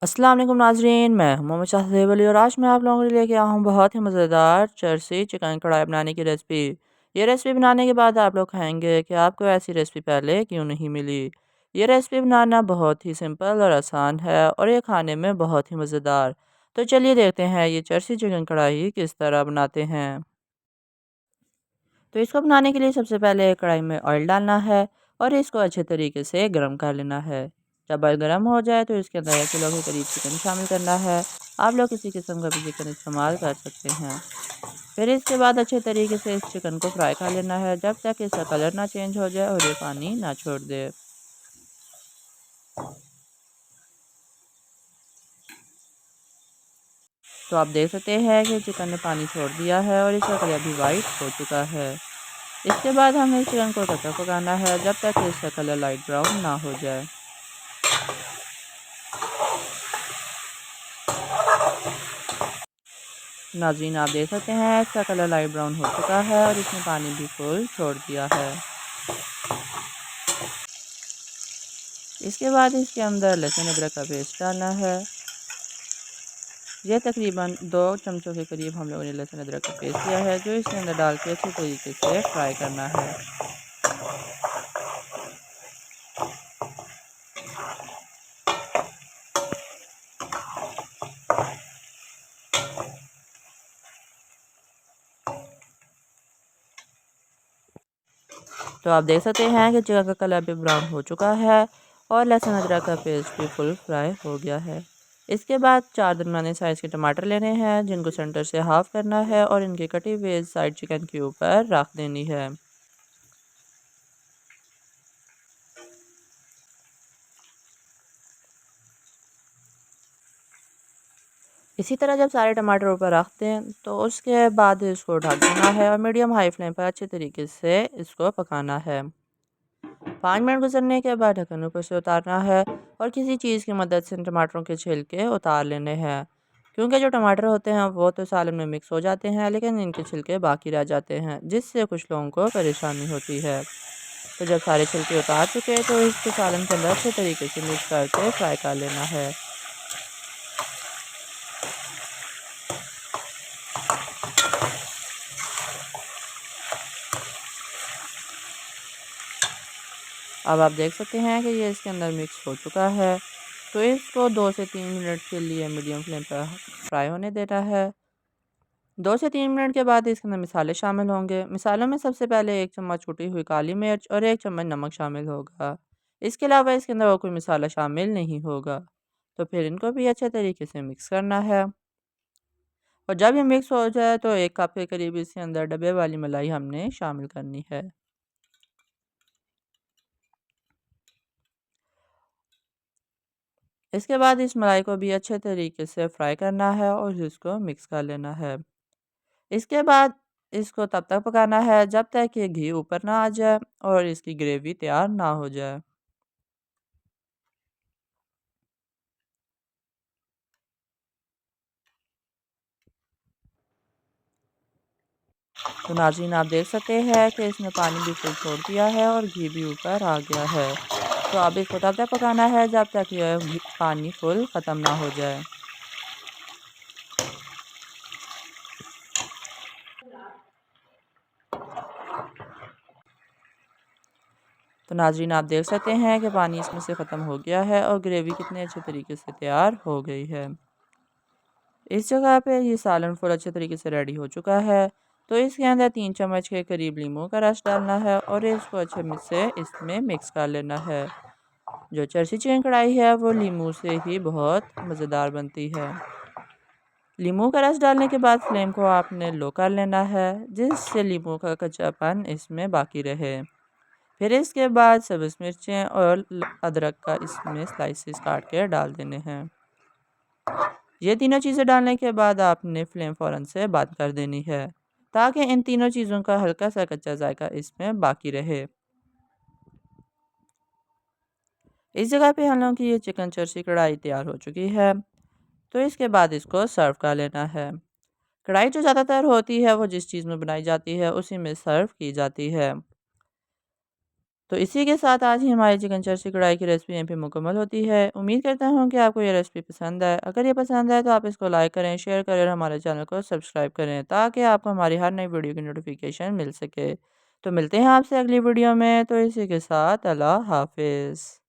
अस्सलाम वालेकुम नाज़रीन, मैं हूं मोहम्मद शाहज़ेब अली और आज मैं आप लोगों के लिए लेके आया हूँ बहुत ही मज़ेदार चरसी चिकन कढ़ाई बनाने की रेसिपी। ये रेसिपी बनाने के बाद आप लोग कहेंगे कि आपको ऐसी रेसिपी पहले क्यों नहीं मिली। ये रेसिपी बनाना बहुत ही सिंपल और आसान है और ये खाने में बहुत ही मज़ेदार। तो चलिए देखते हैं ये चरसी चिकन कढ़ाई किस तरह बनाते हैं। तो इसको बनाने के लिए सबसे पहले कढ़ाई में ऑयल डालना है और इसको अच्छे तरीके से गर्म कर लेना है। जब ऑयल गर्म हो जाए तो इसके अंदर 1 किलो के करीब चिकन शामिल करना है। आप लोग किसी किस्म का भी चिकन इस्तेमाल कर सकते हैं। फिर इसके बाद अच्छे तरीके से इस चिकन को फ्राई कर लेना है जब तक इसका कलर ना चेंज हो जाए और ये पानी ना छोड़ दे। तो आप देख सकते हैं कि चिकन ने पानी छोड़ दिया है और इसका कलर भी वाइट हो चुका है। इसके बाद हमें इस चिकन को तब तक पकाना है जब तक कि इसका कलर लाइट ब्राउन ना हो जाए। नाज़रीन, आप देख सकते हैं इसका कलर लाइट ब्राउन हो चुका है और इसने पानी भी फुल छोड़ दिया है। इसके बाद इसके अंदर लहसुन अदरक का पेस्ट डालना है। यह तकरीबन 2 चमचों के करीब हम लोगों ने लहसुन अदरक का पेस्ट लिया है जो इसके अंदर डाल के अच्छे तरीके से फ्राई करना है। तो आप देख सकते हैं कि चिकन का कलर भी ब्राउन हो चुका है और लहसुन अदरक का पेस्ट भी फुल फ्राई हो गया है। इसके बाद 4 दरमियाने साइज़ के टमाटर लेने हैं जिनको सेंटर से हाफ़ करना है और इनके कटी हुए साइड चिकन के ऊपर रख देनी है। इसी तरह जब सारे टमाटर ऊपर रख दें तो उसके बाद इसको ढक देना है और मीडियम हाई फ्लेम पर अच्छे तरीके से इसको पकाना है। 5 मिनट गुजरने के बाद ढक्कन ऊपर से उतारना है और किसी चीज़ की मदद से इन टमाटरों के छिलके उतार लेने हैं। क्योंकि जो टमाटर होते हैं वो तो सालन में मिक्स हो जाते हैं लेकिन इनके छिलके बाकी रह जाते हैं जिससे कुछ लोगों को परेशानी होती है। तो जब सारे छिलके उतार चुके तो इसको सालन के अंदर अच्छे तरीके से मिक्स करके फ्राई कर लेना है। अब आप देख सकते हैं कि ये इसके अंदर मिक्स हो चुका है। तो इसको 2 से 3 मिनट के लिए मीडियम फ्लेम पर फ्राई होने देना है। 2 से 3 मिनट के बाद इसके अंदर मसाले शामिल होंगे। मसालों में सबसे पहले 1 चम्मच कुटी हुई काली मिर्च और 1 चम्मच नमक शामिल होगा। इसके अलावा इसके अंदर और कोई मसाला शामिल नहीं होगा। तो फिर इनको भी अच्छे तरीके से मिक्स करना है और जब ये मिक्स हो जाए तो 1 कप के करीब इसके अंदर डब्बे वाली मलाई हमने शामिल करनी है। इसके बाद इस मलाई को भी अच्छे तरीके से फ्राई करना है और इसको मिक्स कर लेना है। इसके बाद इसको तब तक पकाना है जब तक कि घी ऊपर ना आ जाए और इसकी ग्रेवी तैयार ना हो जाए। तो नाज़रीन, आप देख सकते हैं कि इसने पानी भी फुल छोड़ दिया है और घी भी ऊपर आ गया है। तो अब इसको तब तक पकाना है जब तक यह पानी फुल ख़त्म ना हो जाए। तो नाज़रीन, आप देख सकते हैं कि पानी इसमें से ख़त्म हो गया है और ग्रेवी कितने अच्छे तरीके से तैयार हो गई है। इस जगह पे ये सालन फुल अच्छे तरीके से रेडी हो चुका है। तो इसके अंदर 3 चम्मच के करीब नींबू का रस डालना है और इसको अच्छे से इसमें मिक्स कर लेना है। जो चरसी चिकन कढ़ाई है वो नींबू से ही बहुत मज़ेदार बनती है। नींबू का रस डालने के बाद फ्लेम को आपने लो कर लेना है जिससे नींबू का कच्चापन इसमें बाकी रहे। फिर इसके बाद सब्ज़ मिर्चें और अदरक का इसमें स्लाइसेस काट के डाल देने हैं। ये तीनों चीज़ें डालने के बाद आपने फ्लेम फ़ौरन से बंद कर देनी है ताकि इन तीनों चीज़ों का हल्का सा कच्चा जायका इसमें बाकी रहे। इस जगह पे हम लोगों की ये चिकन चरसी कढ़ाई तैयार हो चुकी है। तो इसके बाद इसको सर्व कर लेना है। कढ़ाई जो ज़्यादातर होती है वो जिस चीज़ में बनाई जाती है उसी में सर्व की जाती है। तो इसी के साथ आज ही हमारी चिकन चर्ची कढ़ाई की रेसिपी यहीं पे मुकम्मल होती है। उम्मीद करता हूँ कि आपको ये रेसिपी पसंद आए। अगर ये पसंद आए तो आप इसको लाइक करें, शेयर करें और हमारे चैनल को सब्सक्राइब करें ताकि आपको हमारी हर नई वीडियो की नोटिफिकेशन मिल सके। तो मिलते हैं आपसे अगली वीडियो में। तो इसी के साथ अल्लाह हाफिज़।